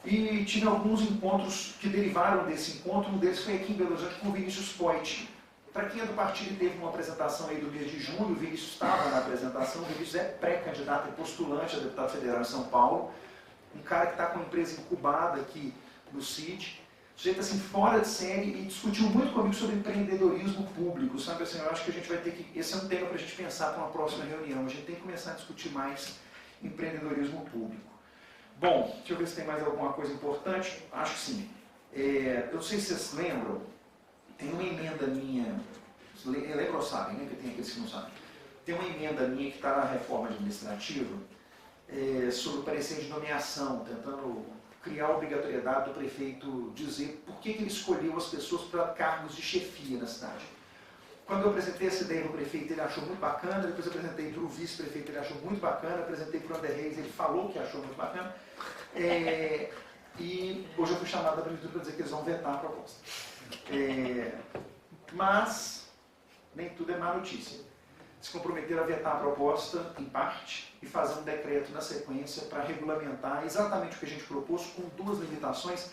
E tive alguns encontros que derivaram desse encontro. Um deles foi aqui em Belo Horizonte com o Vinícius Poit. Para quem é do partido, teve uma apresentação aí do mês de junho, o Vinícius estava na apresentação. O Vinícius é pré-candidato e postulante a deputado federal em São Paulo. Um cara que está com uma empresa incubada aqui no CID. Sujeito assim, fora de série, e discutiu muito comigo sobre empreendedorismo público, sabe? Assim, eu acho que a gente vai ter que... Esse é um tema para a gente pensar para uma próxima reunião. A gente tem que começar a discutir mais empreendedorismo público. Bom, deixa eu ver se tem mais alguma coisa importante. Acho que sim. Eu não sei se vocês lembram, tem uma emenda minha... Lembram ou sabem, né? Que tem aqueles que não sabem. Tem uma emenda minha que está na reforma administrativa sobre o parecer de nomeação, tentando criar a obrigatoriedade do prefeito dizer por que ele escolheu as pessoas para cargos de chefia na cidade. Quando eu apresentei essa ideia para o prefeito, ele achou muito bacana, depois eu apresentei para o vice-prefeito, ele achou muito bacana, apresentei para o André Reis, ele falou que achou muito bacana, e hoje eu fui chamado da prefeitura para dizer que eles vão vetar a proposta. Mas nem tudo é má notícia. Se comprometeram a vetar a proposta, em parte, e fazer um decreto na sequência para regulamentar exatamente o que a gente propôs, com duas limitações,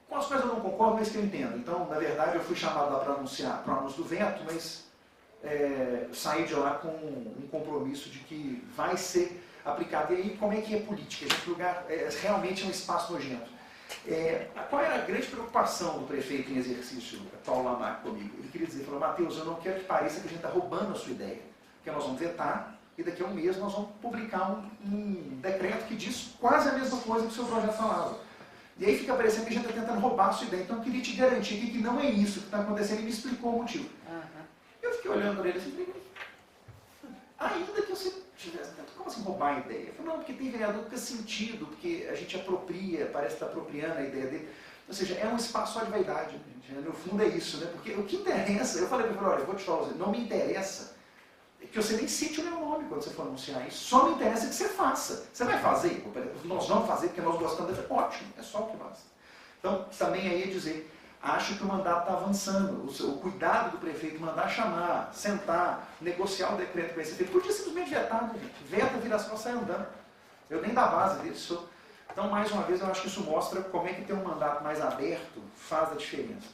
com as quais eu não concordo, mas que eu entendo. Então, na verdade, eu fui chamado lá para anunciar para o anúncio do veto, mas saí de lá com um compromisso de que vai ser aplicado. E aí, como é que é política? Esse lugar realmente é um espaço nojento. Qual era a grande preocupação do prefeito em exercício, Paulo Lamarck, comigo? Ele queria dizer, falou, Matheus, eu não quero que pareça que a gente está roubando a sua ideia, porque nós vamos vetar e daqui a um mês nós vamos publicar um decreto que diz quase a mesma coisa que o seu projeto falava. E aí fica parecendo que a gente está tentando roubar a sua ideia. Então eu queria te garantir que não é isso que está acontecendo, e me explicou o motivo. Eu fiquei olhando para ele assim, ainda que você tivesse... Como assim roubar a ideia? Eu falei, não, porque tem vereador que fica sentido, porque a gente apropria, parece estar apropriando a ideia dele. Ou seja, é um espaço só de vaidade, gente. No fundo é isso, né? Porque o que interessa, eu falei para ele, olha, eu vou te falar, não me interessa que você nem cite o meu nome quando você for anunciar isso, só me interessa que você faça. Você vai fazer? Nós vamos fazer porque nós gostamos dele. Ótimo, é só o que basta. Então, também aí é dizer, acho que o mandato está avançando, o cuidado do prefeito mandar chamar, sentar, negociar o decreto que vai ser feito, podia simplesmente vetar, né, gente? Veta, vira as costas e sai andando. Eu nem da base dele sou. Então, mais uma vez, eu acho que isso mostra como é que ter um mandato mais aberto faz a diferença.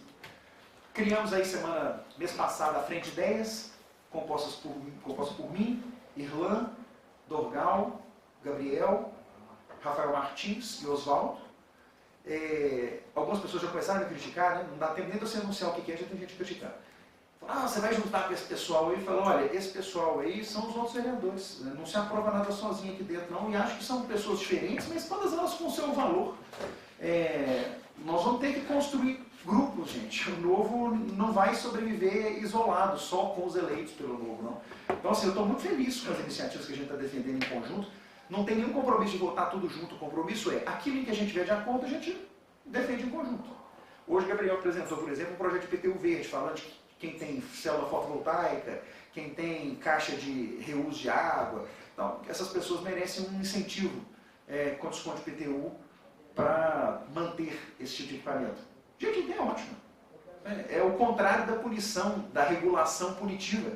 Criamos aí mês passado, a Frente Ideias, compostas por mim, Irlan, Dorgal, Gabriel, Rafael Martins e Oswaldo. Algumas pessoas já começaram a me criticar, né? Não dá tempo nem de você anunciar o que é, já tem gente criticando. Você vai juntar com esse pessoal aí? Fala, olha, esse pessoal aí são os outros vereadores, né? Não se aprova nada sozinho aqui dentro não, e acho que são pessoas diferentes, mas todas elas com o seu valor. Nós vamos ter que construir grupos, gente. O Novo não vai sobreviver isolado, só com os eleitos pelo Novo, não. Então, assim, eu estou muito feliz com as iniciativas que a gente está defendendo em conjunto. Não tem nenhum compromisso de votar tudo junto. O compromisso é, aquilo em que a gente tiver de acordo, a gente defende em conjunto. Hoje, o Gabriel apresentou, por exemplo, um projeto de PTU verde, falando de quem tem célula fotovoltaica, quem tem caixa de reuso de água. Então, essas pessoas merecem um incentivo com desconto de PTU para manter esse tipo de equipamento. Gente, a ideia é ótima. É o contrário da punição, da regulação punitiva.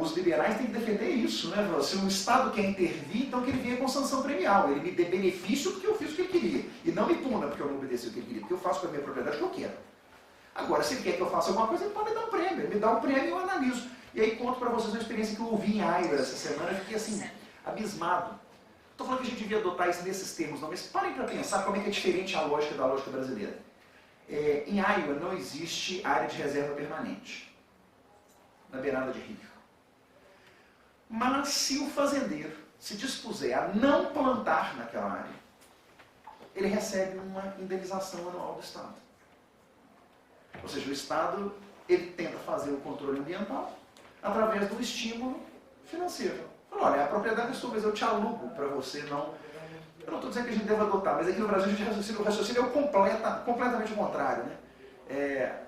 Os liberais têm que defender isso, né? Se o Estado quer intervir, então que ele venha com sanção premial. Ele me dê benefício porque eu fiz o que ele queria. E não me puna porque eu não obedeci o que ele queria, porque eu faço com a minha propriedade o que eu quero. Agora, se ele quer que eu faça alguma coisa, ele pode me dar um prêmio. Ele me dá um prêmio e eu analiso. E aí conto para vocês uma experiência que eu ouvi em Iowa essa semana, eu fiquei assim, abismado. Estou falando que a gente devia adotar isso nesses termos, não, mas parem para pensar como é que é diferente a lógica da lógica brasileira. Em Iowa não existe área de reserva permanente, na beirada de rio. Mas se o fazendeiro se dispuser a não plantar naquela área, ele recebe uma indenização anual do Estado. Ou seja, o Estado ele tenta fazer o controle ambiental através do estímulo financeiro. Fala, olha, a propriedade é sua, mas eu te alugo para você não... Eu não estou dizendo que a gente deve adotar, mas aqui no Brasil a gente o raciocínio é completamente o contrário, né?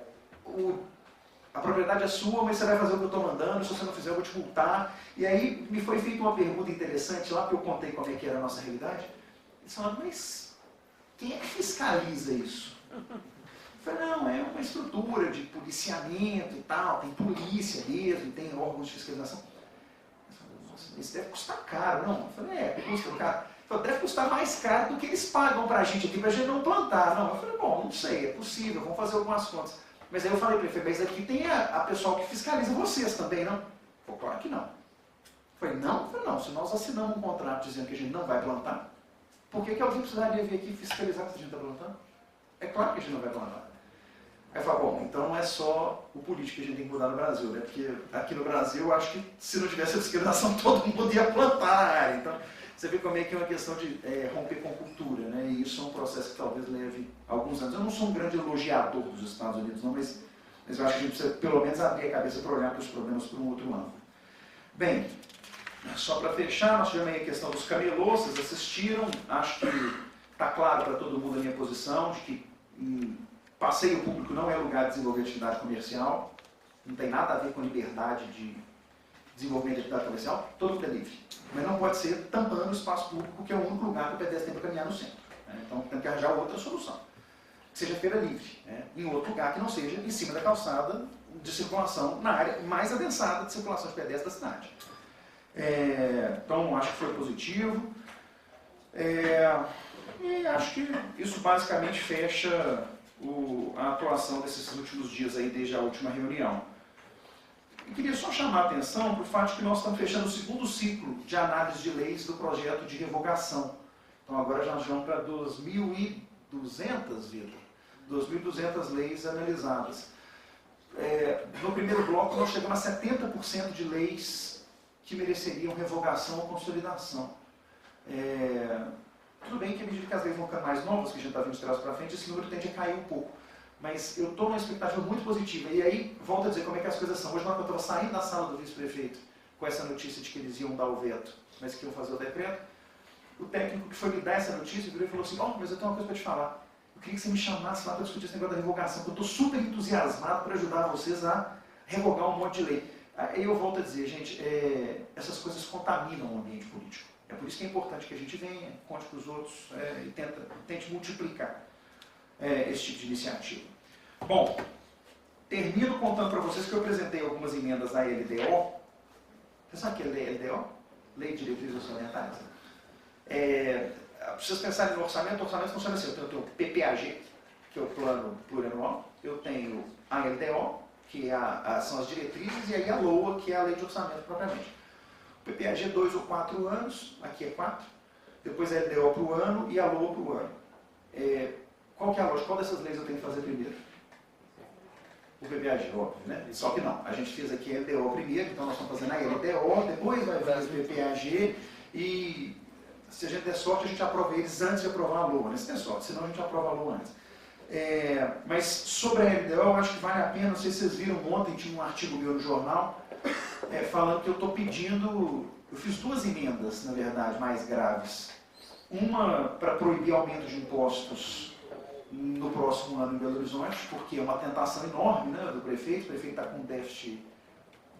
A propriedade é sua, mas você vai fazer o que eu estou mandando, se você não fizer eu vou te multar. E aí me foi feita uma pergunta interessante lá, porque eu contei como é que era a nossa realidade. Eles falaram, mas quem é que fiscaliza isso? Eu falei, não, é uma estrutura de policiamento e tal, tem polícia mesmo, tem órgãos de fiscalização. Eles falaram, nossa, isso deve custar caro, não? Eu falei, custa caro. Falou, deve custar mais caro do que eles pagam para a gente aqui, para a gente não plantar. Não, eu falei, bom, não sei, é possível, vamos fazer algumas contas. Mas aí eu falei para ele, mas aqui tem a pessoal que fiscaliza vocês também, não? Falei, claro que não. Eu falei, não? Eu falei, não, se nós assinamos um contrato dizendo que a gente não vai plantar, por que alguém precisaria vir aqui fiscalizar se a gente está plantando? É claro que a gente não vai plantar. Aí eu falo, bom, então não é só o político que a gente tem que mudar no Brasil, né? Porque aqui no Brasil, eu acho que se não tivesse a fiscalização, todo mundo ia plantar na área. Então, você vê como é que é uma questão de romper com cultura, né? E isso é um processo que talvez leve alguns anos. Eu não sou um grande elogiador dos Estados Unidos, não, mas eu acho que a gente precisa pelo menos abrir a cabeça para olhar para os problemas por um outro ângulo. Bem, só para fechar, nós tivemos aí a questão dos camelôs, vocês assistiram, acho que está claro para todo mundo a minha posição, de que passeio público não é lugar de desenvolver atividade comercial, não tem nada a ver com liberdade de desenvolvimento de atividade comercial, todo mundo é livre. Mas não pode ser tampando o espaço público, que é o único lugar que o pedestre tem para caminhar no centro. Né? Então tem que arranjar outra solução. Que seja feira livre, né? Em outro lugar que não seja em cima da calçada de circulação, na área mais adensada de circulação de pedestres da cidade. Então acho que foi positivo. E acho que isso basicamente fecha a atuação desses últimos dias aí, desde a última reunião. Eu queria só chamar a atenção para o fato de que nós estamos fechando o segundo ciclo de análise de leis do projeto de revogação. Então agora já vamos para 2.200, Vitor? 2.200 leis analisadas. No primeiro bloco nós chegamos a 70% de leis que mereceriam revogação ou consolidação. Tudo bem que à medida que as leis vão ficando mais novas, que a gente está vendo de trás para frente, esse número tende a cair um pouco. Mas eu estou numa expectativa muito positiva. E aí, volto a dizer como é que as coisas são. Hoje, na hora que eu estava saindo da sala do vice-prefeito, com essa notícia de que eles iam dar o veto, mas que iam fazer o decreto, o técnico que foi me dar essa notícia virou e falou assim, mas eu tenho uma coisa para te falar. Eu queria que você me chamasse lá para discutir esse negócio da revogação, porque eu estou super entusiasmado para ajudar vocês a revogar um monte de lei. Aí eu volto a dizer, gente, essas coisas contaminam o ambiente político. É por isso que é importante que a gente venha, conte para os outros e tente multiplicar esse tipo de iniciativa. Bom, termino contando para vocês que eu apresentei algumas emendas à LDO. Você sabe o que é LDO? Lei de Diretrizes Orçamentárias? Vocês pensarem no orçamento, o orçamento funciona assim. Eu tenho o PPAG, que é o Plano Plurianual, eu tenho a LDO, que são as diretrizes, e aí a LOA, que é a Lei de Orçamento propriamente. O PPAG é 2 ou 4 anos, aqui é 4, depois a LDO para o ano e a LOA para o ano. Qual que é a lógica? Qual dessas leis eu tenho que fazer primeiro? O PPAG, óbvio, né? Só que não, a gente fez aqui a LDO primeiro, então nós estamos fazendo a LDO, depois vai vir o PPAG e se a gente der sorte, a gente aprova eles antes de aprovar a LOA, né? Se der sorte, senão a gente aprova a LOA antes. Mas sobre a LDO, eu acho que vale a pena, não sei se vocês viram ontem, tinha um artigo meu no jornal, falando que eu estou pedindo, eu fiz 2 emendas, na verdade, mais graves. Uma para proibir aumento de impostos no próximo ano em Belo Horizonte, porque é uma tentação enorme, né, do prefeito. O prefeito está com um déficit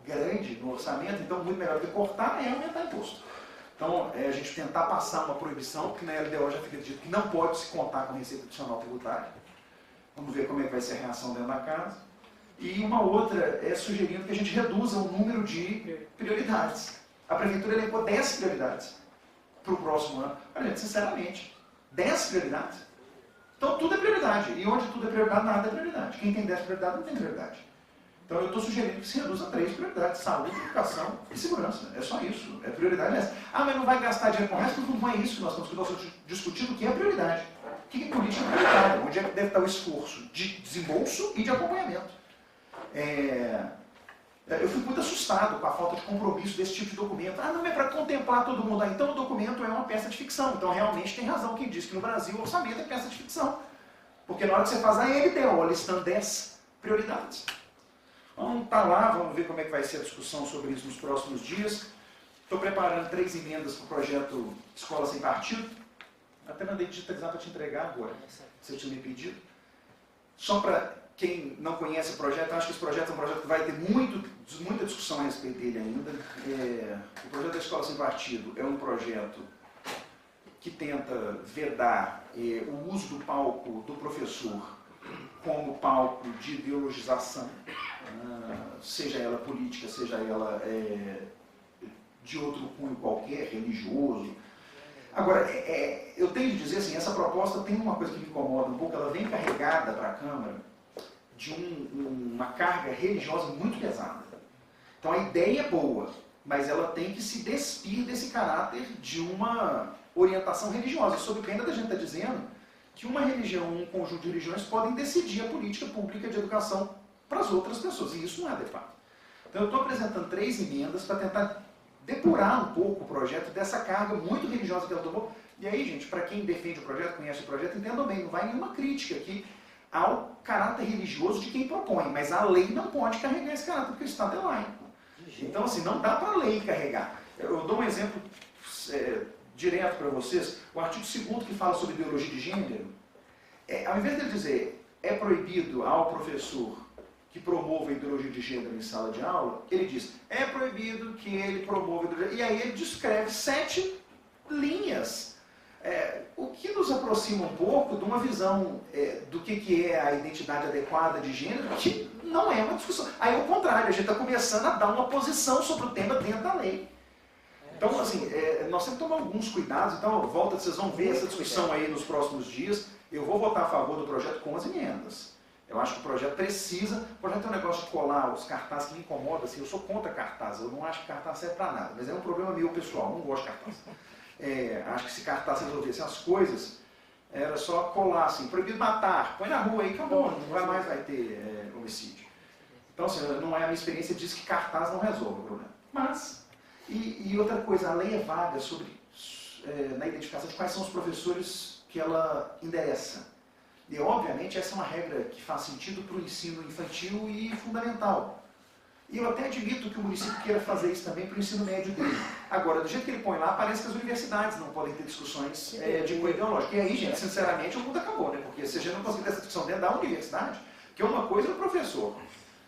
grande no orçamento, então muito melhor do que cortar é aumentar imposto. Então, a gente tentar passar uma proibição, porque na LDO já fica dito que não pode se contar com receita adicional tributária. Vamos ver como é que vai ser a reação dentro da casa. E uma outra sugerindo que a gente reduza o número de prioridades. A prefeitura elencou 10 prioridades para o próximo ano. Olha, sinceramente, 10 prioridades. Então tudo é prioridade. E onde tudo é prioridade, nada é prioridade. Quem tem 10 prioridades não tem prioridade. Então eu estou sugerindo que se reduza a 3 prioridades: saúde, educação e segurança. É só isso. É prioridade essa. Mas não vai gastar dinheiro com o resto? Não é isso que nós estamos discutindo, o que é prioridade. O que é política prioritária? Onde é que deve estar o esforço de desembolso e de acompanhamento. Eu fico muito assustado com a falta de compromisso desse tipo de documento. Não é para contemplar todo mundo. Então o documento é uma peça de ficção. Então realmente tem razão quem diz que no Brasil o orçamento é peça de ficção. Porque na hora que você faz a LDO, listando 10 prioridades. Vamos estar lá, vamos ver como é que vai ser a discussão sobre isso nos próximos dias. Estou preparando 3 emendas para o projeto Escola Sem Partido. Até mandei digitalizar para te entregar agora, se eu tinha me pedido. Só para quem não conhece o projeto, acho que esse projeto é um projeto que vai ter muita discussão a respeito dele ainda. O projeto da Escola Sem Partido é um projeto que tenta vedar o uso do palco do professor como palco de ideologização, seja ela política, seja ela de outro cunho qualquer, religioso. Agora, eu tenho de dizer assim, essa proposta tem uma coisa que me incomoda um pouco, ela vem carregada para a Câmara de uma carga religiosa muito pesada. Então a ideia é boa, mas ela tem que se despir desse caráter de uma orientação religiosa, sob pena da gente estar dizendo que uma religião, um conjunto de religiões podem decidir a política pública de educação para as outras pessoas, e isso não é adequado. Então eu estou apresentando 3 emendas para tentar depurar um pouco o projeto dessa carga muito religiosa que ela tomou. E aí, gente, para quem defende o projeto, conhece o projeto, entendam bem, não vai nenhuma crítica aqui ao caráter religioso de quem propõe, mas a lei não pode carregar esse caráter, porque o Estado é laico. Então, assim, não dá para a lei carregar. Eu dou um exemplo direto para vocês, o artigo 2º que fala sobre ideologia de gênero, ao invés de dizer é proibido ao professor que promova a ideologia de gênero em sala de aula, ele diz, é proibido que ele promova a ideologia de gênero, e aí ele descreve 7 linhas, o que nos aproxima um pouco de uma visão do que é a identidade adequada de gênero, que não é uma discussão. Aí, ao contrário, a gente está começando a dar uma posição sobre o tema dentro da lei. Então, assim, nós temos que tomar alguns cuidados. Então, vocês vão ver essa discussão aí nos próximos dias. Eu vou votar a favor do projeto com as emendas. Eu acho que o projeto precisa... O projeto tem um negócio de colar os cartazes que me incomoda. Assim, eu sou contra cartaz. Eu não acho que cartaz serve para nada. Mas é um problema meu pessoal. Eu não gosto de cartaz. Acho que se cartaz resolvesse as coisas, era só colar assim, proibido matar, põe na rua aí, acabou, não vai ter homicídio. Então, assim, não é a minha experiência, diz que cartaz não resolve o problema. Mas, e outra coisa, a lei é vaga sobre, na identificação de quais são os professores que ela endereça. E, obviamente, essa é uma regra que faz sentido para o ensino infantil e fundamental. E eu até admito que o município queira fazer isso também para o ensino médio dele. Agora, do jeito que ele põe lá, parece que as universidades não podem ter discussões de cunho ideológico. E aí, gente, sinceramente, o mundo acabou, né? Porque se a gente não conseguir ter essa discussão dentro da universidade, que é uma coisa é o professor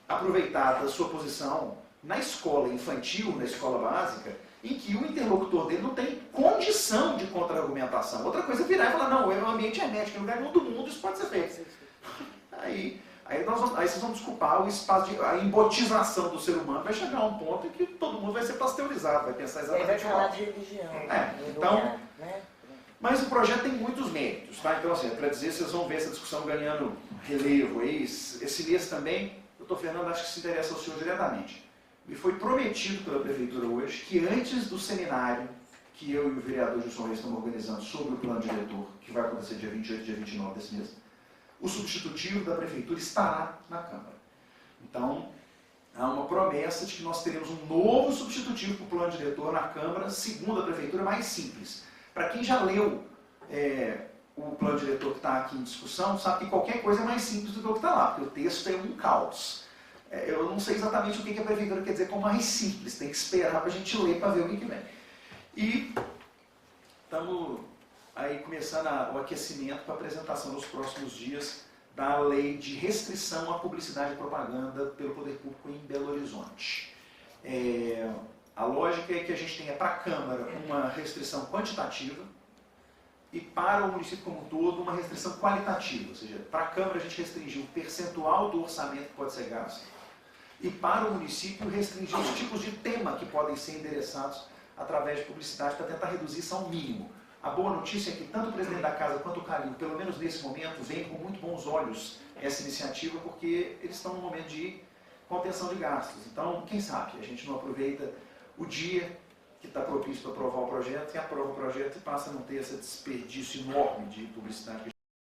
aproveitar da sua posição na escola infantil, na escola básica, em que o interlocutor dele não tem condição de contra-argumentação. Outra coisa é virar e falar, não, o ambiente hermético, em lugar nenhum do mundo isso pode ser feito. Aí vocês vão desculpar o espaço de... A embotização do ser humano vai chegar a um ponto em que todo mundo vai ser pasteurizado, vai pensar exatamente igual. Vai falar de religião. Então, mas o projeto tem muitos méritos, tá? Então, assim, para dizer, vocês vão ver essa discussão ganhando relevo aí. Esse mês também, doutor Fernando, acho que se interessa ao senhor diretamente. Me foi prometido pela Prefeitura hoje que antes do seminário que eu e o vereador Gilson Reis estamos organizando sobre o plano diretor, que vai acontecer dia 28 e dia 29 desse mês, o substitutivo da Prefeitura estará na Câmara. Então, há uma promessa de que nós teremos um novo substitutivo para o plano diretor na Câmara, segundo a Prefeitura, mais simples. Para quem já leu o plano diretor que está aqui em discussão, sabe que qualquer coisa é mais simples do que o que está lá, porque o texto é um caos. Eu não sei exatamente o que a Prefeitura quer dizer com mais simples, tem que esperar para a gente ler para ver o que vem. E estamos aí começando o aquecimento para a apresentação nos próximos dias da lei de restrição à publicidade e propaganda pelo Poder Público em Belo Horizonte. A lógica é que a gente tenha para a Câmara uma restrição quantitativa e para o município como um todo uma restrição qualitativa, ou seja, para a Câmara a gente restringir o percentual do orçamento que pode ser gasto e para o município restringir os tipos de tema que podem ser endereçados através de publicidade para tentar reduzir isso ao mínimo. A boa notícia é que tanto o presidente da casa quanto o Calil, pelo menos nesse momento, veem com muito bons olhos essa iniciativa, porque eles estão num momento de contenção de gastos. Então, quem sabe, a gente não aproveita o dia que está propício para aprovar o projeto e aprova o projeto e passa a não ter esse desperdício enorme de publicidade.